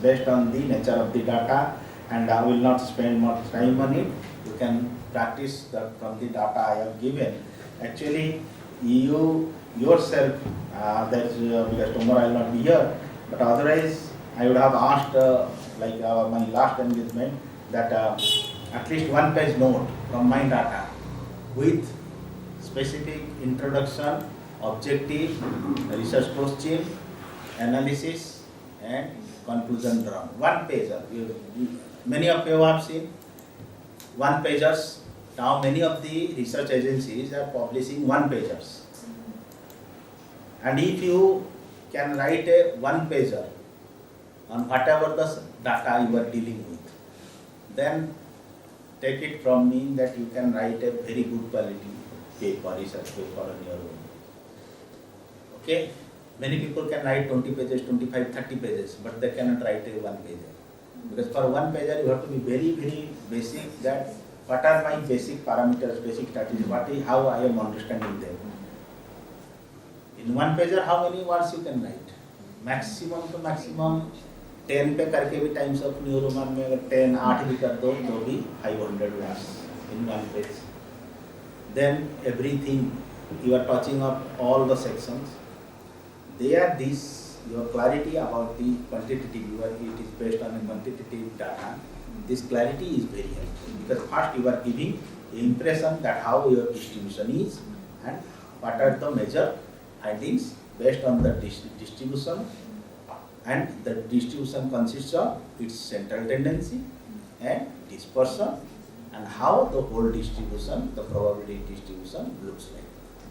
based on the nature of the data, and I will not spend much time on it. You can practice that from the data I have given. Actually, you yourself, because tomorrow I will not be here, but otherwise I would have asked, my last engagement, that at least one page note from my data with specific introduction, objective, research question, analysis, and conclusion drawn. One pager. Many of you have seen one pagers. Now many of the research agencies are publishing one pagers. And if you can write a one pager on whatever the data you are dealing with, then take it from me that you can write a very good quality paper, research paper on your own. Okay? Many people can write 20 pages, 25, 30 pages, but they cannot write a one pager. Because for one pager you have to be very, very basic, that what are my basic parameters, basic statistics, how I am understanding them. In one pager, how many words you can write? Maximum to maximum 10 पे करके भी times of new Roman में अगर 10 8 भी कर दो तो भी 500 words in one page. Then everything you are touching up all the sections. There your clarity about the quantitative, it is based on a quantitative data. This clarity is very helpful because first you are giving the impression that how your distribution is and what are the major findings based on the distribution, and the distribution consists of its central tendency and dispersion and how the whole distribution, the probability distribution looks like.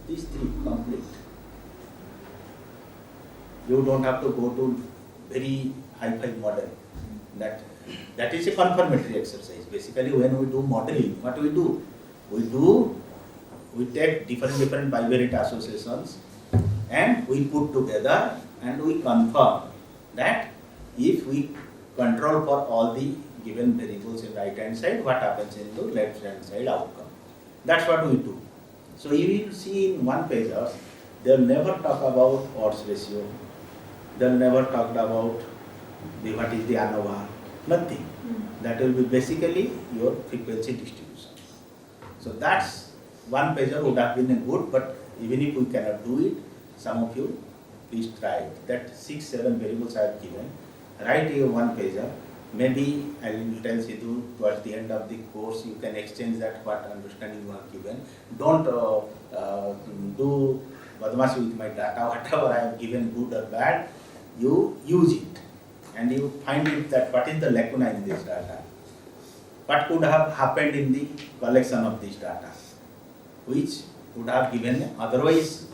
These three complete. You don't have to go to very high-fi model. That is a confirmatory exercise. Basically, when we do modeling, what we do? We take different bivariate associations and we put together and we confirm that if we control for all the given variables in right hand side, what happens in the left hand side outcome. That's what we do. So you will see in one page, they will never talk about odds ratio, they will never talk about what is the ANOVA, nothing. That will be basically your frequency distribution. So that's one pager would have been a good, but even if we cannot do it, some of you please try it. That 6-7 variables I have given. Write your one pager. Maybe I will tell Sidhu towards the end of the course you can exchange that what understanding you have given. Don't do badmashi with my data. Whatever I have given, good or bad, you use it and you find it that what is the lacuna in this data. What could have happened in the collection of this data, which would have given otherwise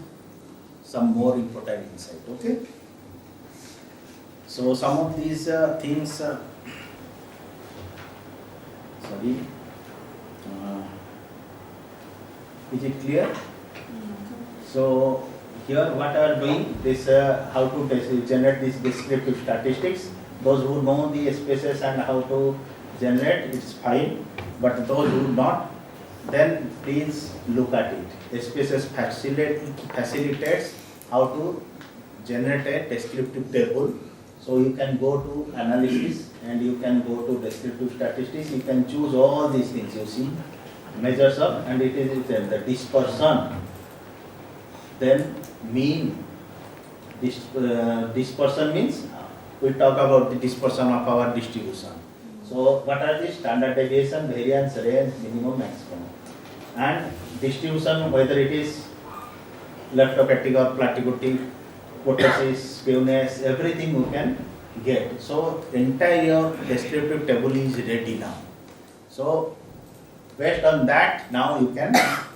some more important insight. Okay. So some of these things. Sorry. Is it clear? So here what are doing this? How to generate these descriptive statistics. Those who know the SPSS and how to generate, it's fine. But those who not, then please look at it. SPSS facilitates how to generate a descriptive table. So you can go to analysis and you can go to descriptive statistics. You can choose all these things. You see measures of, and it is the dispersion. Then mean. Dispersion means we talk about the dispersion of our distribution. So what are the standard deviation, variance, range, minimum, maximum, and distribution, whether it is leptopatic or platygotic, kurtosis, skewness, everything we can get. So entire descriptive table is ready now. So based on that, now you can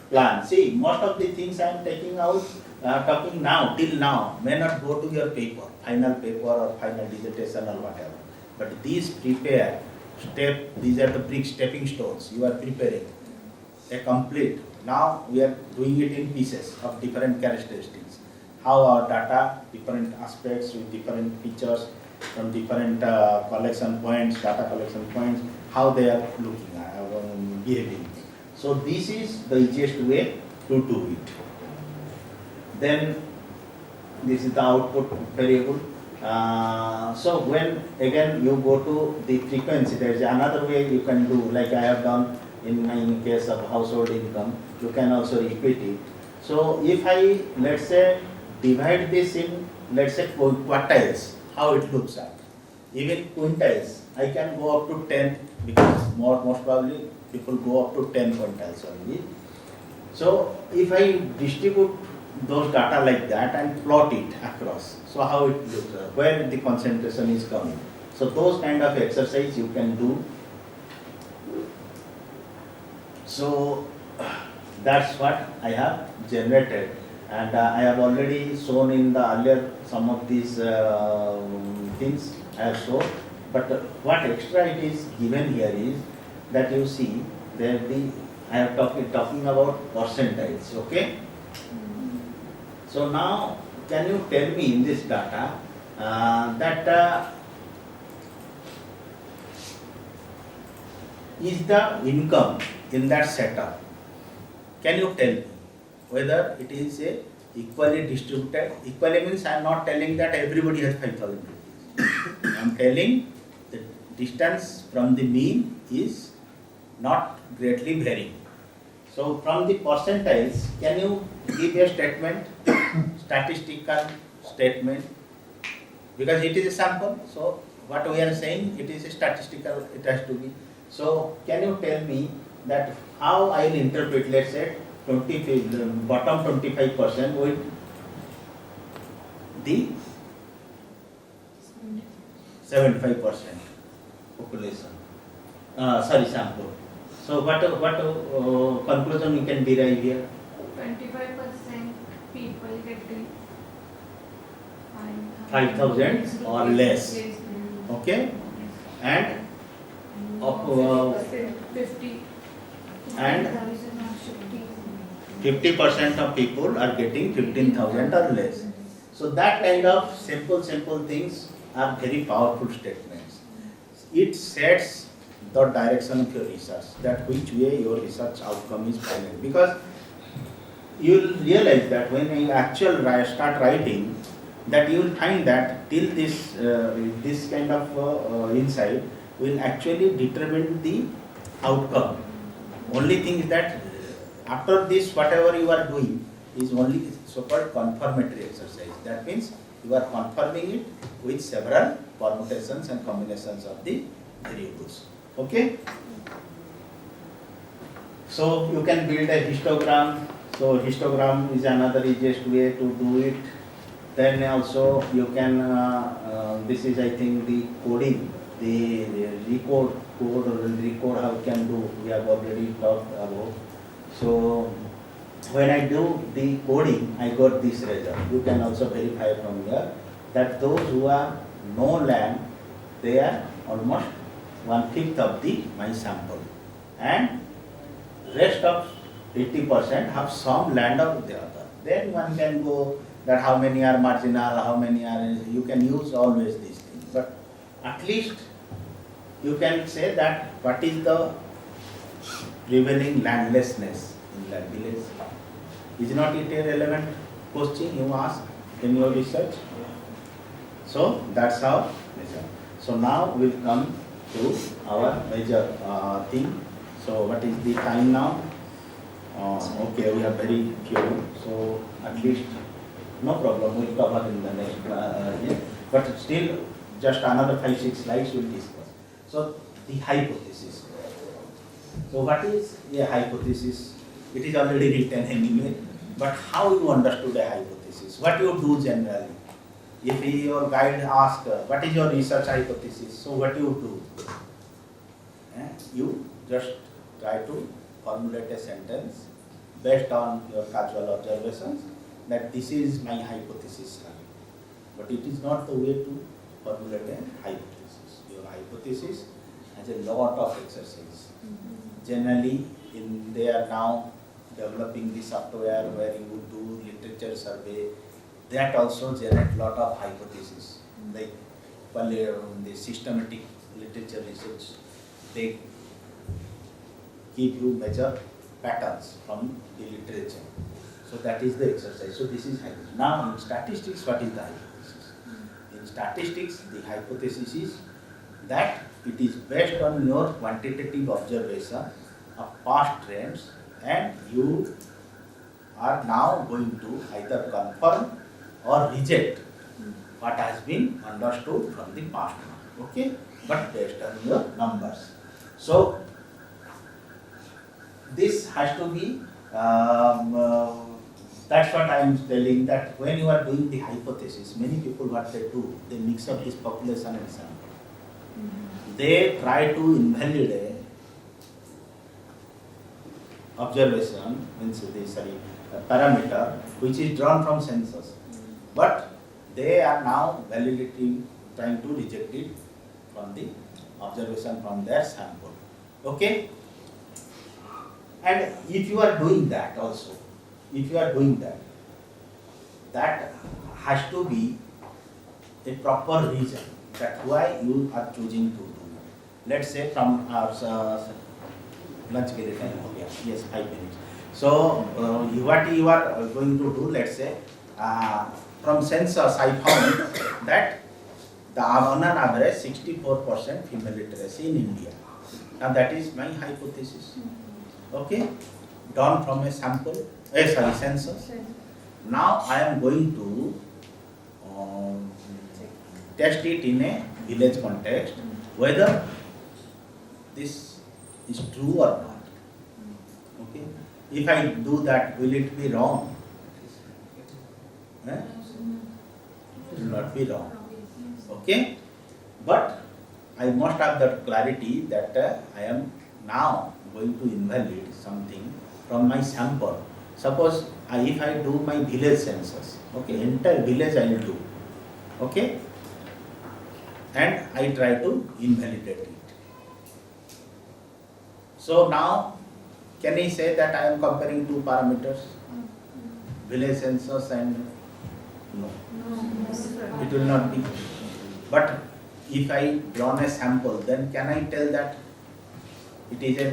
plan. See, most of the things I am taking out, talking now, till now, may not go to your paper, final paper or final dissertation or whatever. But these prepare step, these are the brick stepping stones. You are preparing a complete. Now we are doing it in pieces of different characteristics. How our data, different aspects with different features from different collection points, data collection points, how they are looking, behaving. So this is the easiest way to do it. Then this is the output variable. So when again you go to the frequency, there is another way you can do, like I have done in my case of household income, you can also repeat it. So if I, let's say, divide this in, let's say, quartiles, how it looks like. Even quintiles, I can go up to 10, because most probably people go up to 10 quintiles only. So if I distribute those data like that and plot it across, so how it looks, where the concentration is coming. So those kind of exercise you can do. So that's what I have generated, and I have already shown in the earlier some of these things I have shown. But what extra it is given here is that you see there I am talking about percentiles, okay? So now can you tell me in this data that is the income in that setup? Can you tell me whether it is a equally distributed? Equally means I am not telling that everybody has 5,000 rupees. I am telling the distance from the mean is not greatly varying. So from the percentiles, can you give a statement, statistical statement? Because it is a sample, so what we are saying, it is a statistical, it has to be. So can you tell me that how I will interpret, let's say, bottom 25% with the 75% population, sample. So what conclusion we can derive here? 25% people getting 5,000 or less. Okay, and of 50 and 50% of people are getting 15,000 or less. So that kind of simple things are very powerful statements. It sets the direction of your research, that which way your research outcome is final. Because you will realize that when you actually start writing, that you will find that till this kind of insight will actually determine the outcome. Only thing is that after this, whatever you are doing is only so-called confirmatory exercise. That means you are confirming it with several permutations and combinations of the variables. Okay? So you can build a histogram. So histogram is another easiest way to do it. Then also you can, this is I think the coding, the recode how you can do, we have already talked about. So when I do the coding, I got this result. You can also verify from here that those who have no land, they are almost 1/5 of my sample, and rest of 80% have some land of the other. Then one can go that how many are marginal, how many are, you can use always these things. But at least you can say that what is the prevailing landlessness in that village. Is not it a relevant question you ask in your research? So that's how measure. So now we'll come to our major thing. So what is the time now? Okay, we have very few. So at least no problem, we'll cover in the next year. But still, just another 5-6 slides we'll discuss. So the hypothesis. So what is a hypothesis? It is already written anyway. But how you understood a hypothesis? What you do generally? If your guide asks, what is your research hypothesis? So what you do? You just try to formulate a sentence based on your casual observations that this is my hypothesis. But it is not the way to formulate a hypothesis. Your hypothesis has a lot of exercise. Generally, they are now developing the software where you do literature survey. That also generates a lot of hypotheses. Like the systematic literature research, they give you major patterns from the literature. So that is the exercise. So this is hypothesis. Now in statistics, what is the hypothesis? in statistics, the hypothesis is that it is based on your quantitative observation of past trends, and you are now going to either confirm or reject what has been understood from the past. Okay, but based on your numbers. So this has to be, that's what I am telling, that when you are doing the hypothesis, many people what they do, they mix up this population and sample. They try to invalidate observation, means a parameter which is drawn from census, but they are now validating, trying to reject it from the observation from their sample. Okay? And if you are doing that also, if you are doing that, that has to be a proper reason that why you are choosing to do. Let's say from our lunch ke time ho gaya, yes, 5 minutes. So what you are going to do, let's say from census I found that on an average 64% female literacy in India. Now that is my hypothesis. Okay, done from a sample, census. Now I am going to test it in a village context, whether this is true or not. Okay, if I do that, will it be wrong? It will not be wrong. Okay, but I must have that clarity that I am now going to invalidate something from my sample. Suppose if I do my village census, okay, entire village I will do, okay, and I try to invalidate it. So now, can I say that I am comparing two parameters, village census and no? It will not be. But if I draw a sample, then can I tell that it is a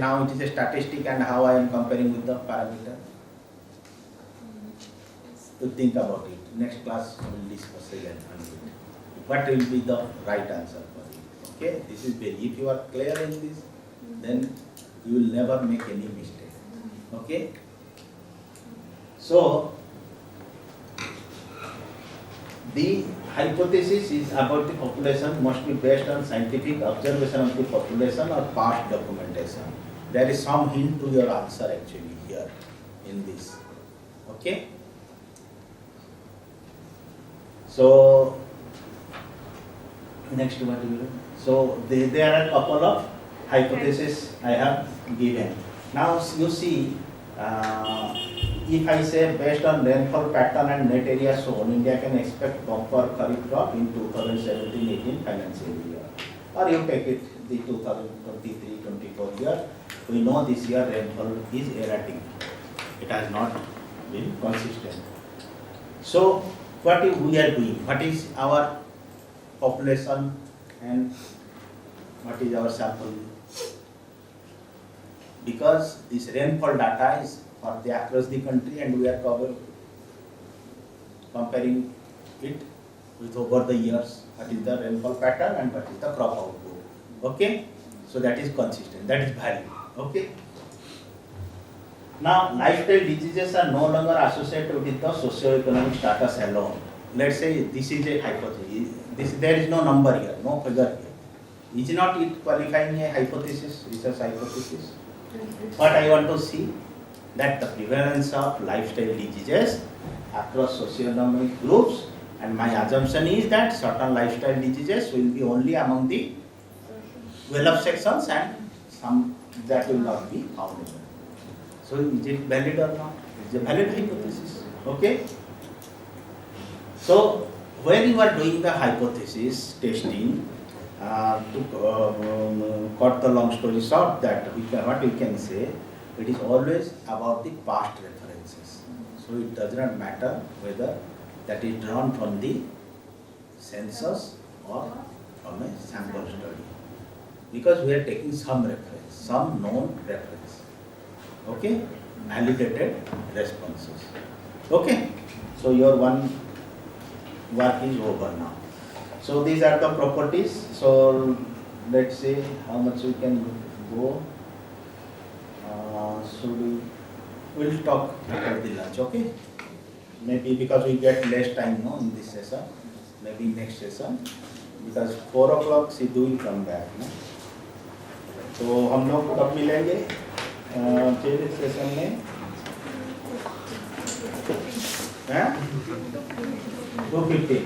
statistic and how I am comparing with the parameter? To think about it. Next class we will discuss again on it. What will be the right answer for it? Okay, this is very. If you are clear in this, then you will never make any mistake. Okay. So the hypothesis is about the population must be based on scientific observation of the population or past documentation. There is some hint to your answer actually here in this. Okay. So next what you will. So there are a couple of hypotheses I have given. Now you see, if I say based on rainfall pattern and net area sown, India can expect bumper kharif crop in 2017-18 financial year. Or you take it the 2023-24 year. We know this year rainfall is erratic. It has not been consistent. So what we are doing? What is our population and what is our sample? Because this rainfall data is for the across the country and we are comparing it with over the years, what is the rainfall pattern and what is the crop output. Okay, so that is consistent, that is valid. Okay. Now lifestyle diseases are no longer associated with the socio-economic status alone. Let's say this is a hypothesis. There is no number here, no figure here. Is not it qualifying a hypothesis, research hypothesis? What I want to see, that the prevalence of lifestyle diseases across socioeconomic groups, and my assumption is that certain lifestyle diseases will be only among the well-off sections and some that will not be found. So is it valid or not? It's a valid hypothesis. Okay. So when you are doing the hypothesis testing, to cut the long story short, that what we can say, it is always about the past references. So it does not matter whether that is drawn from the census or from a sample study, because we are taking some reference, some known reference. Okay, validated responses. Okay, so your one work is over now. So these are the properties. So let's see how much we can go. We'll talk after the lunch, okay? Maybe because we get less time no, in this session, maybe next session, because 4 o'clock Sidhu will come back. No? तो हम लोग कब मिलेंगे फिर session में? हैं? 2:50.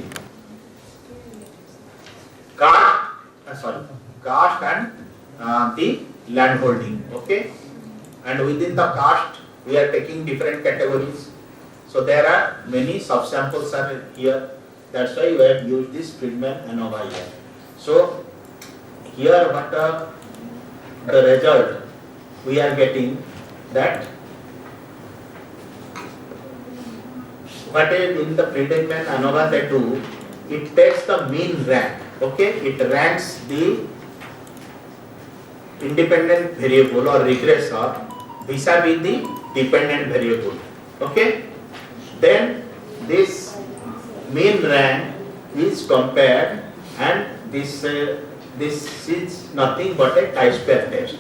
Caste and the land holding, okay? And within the caste, we are taking different categories. So there are many subsamples are here. That's why we have used this Friedman ANOVA here. So here what the result we are getting that what is in the Friedman ANOVA they do, it takes the mean rank, okay? It ranks the independent variable or regressor vis-a-vis the dependent variable, okay? Then this mean rank is compared and this is nothing but a chi-square test.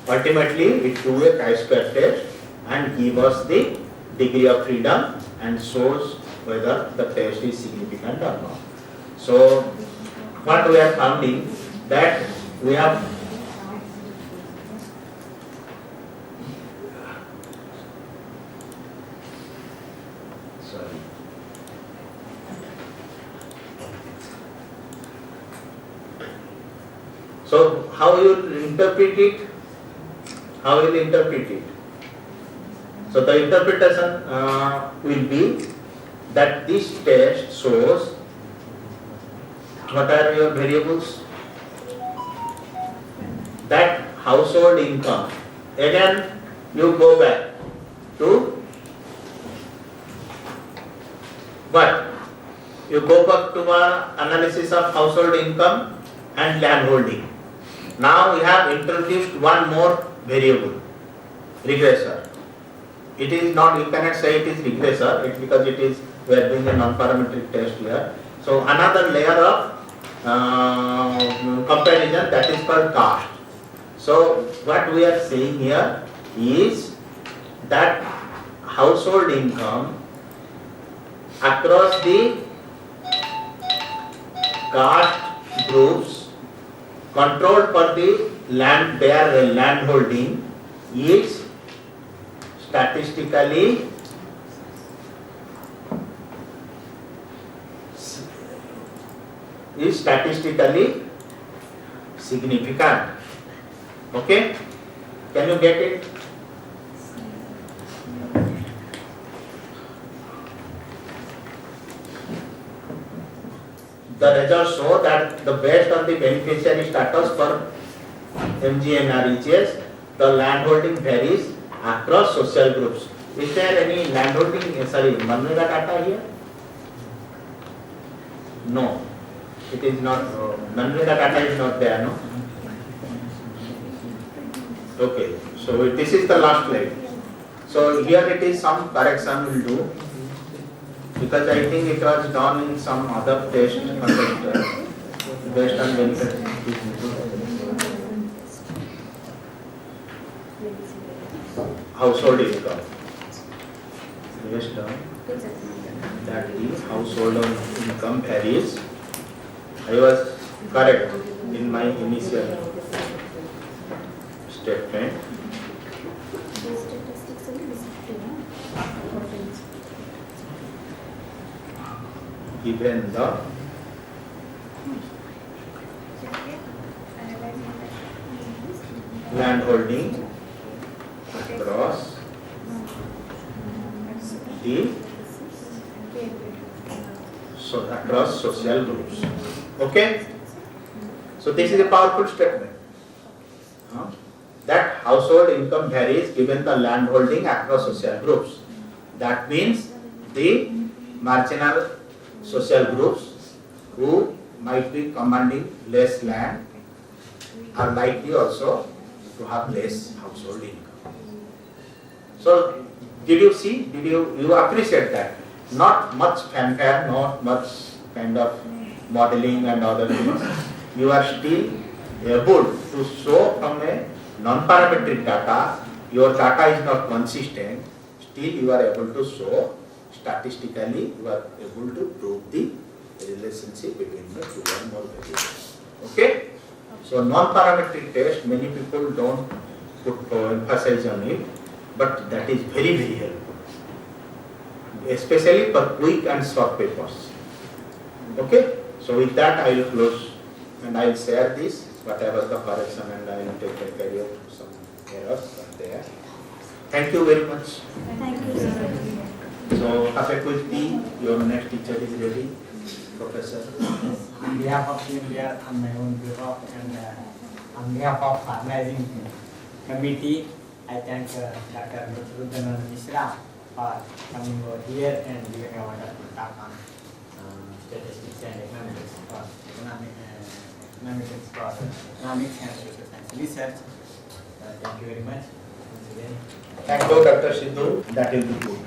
Ultimately it do a chi-square test and give us the degree of freedom and shows whether the test is significant or not. So what we are finding that we have So how you will interpret it? How will you interpret it? So the interpretation will be that this test shows what are your variables? That household income. Again you go back to what? You go back to an analysis of household income and land holding. Now we have introduced one more variable, regressor. It is not, you cannot say it is regressor, it's because it is, we are doing a non-parametric test here. So another layer of comparison, that is called caste. So what we are saying here is that household income across the caste groups controlled for the land, their land holding is statistically significant. Okay? Can you get it? The results show that the based on the beneficiary status for MG and RHS, the landholding varies across social groups. Is there any landholding, Manrega data here? No, it is not. Manrega data is not there, no? Okay, so this is the last slide. So here it is some correction will do. Because I think it was done in some other test based on benefit. Household income. Based on that the household income varies. I was correct in my initial statement. Given the land holding across the across social groups. Okay? So this is a powerful statement. That household income varies given the land holding across social groups. That means the marginal social groups who might be commanding less land are likely also to have less household income. So did you see, you appreciate that? Not much fanfare, not much kind of modeling and other things, you are still able to show from a non-parametric data, your data is not consistent, still you are able to show statistically, you are able to prove the relationship between the two or more variables. Okay? So non-parametric test, many people don't put emphasis on it, but that is very, very helpful, especially for quick and short papers. Okay? So with that I will close and I will share this, whatever the correction, and I will take care of some errors are there. Thank you very much. Thank you, sir. So have a quick tea, your next teacher is ready, Professor. On behalf of India and my own behalf and on behalf of organizing committee, I thank Dr. Rudra Narayan Mishra for coming over here and giving a wonderful talk on statistics and economics for economics and social science research. Thank you very much once again. Thank you, Dr. Sidhu. That will be good.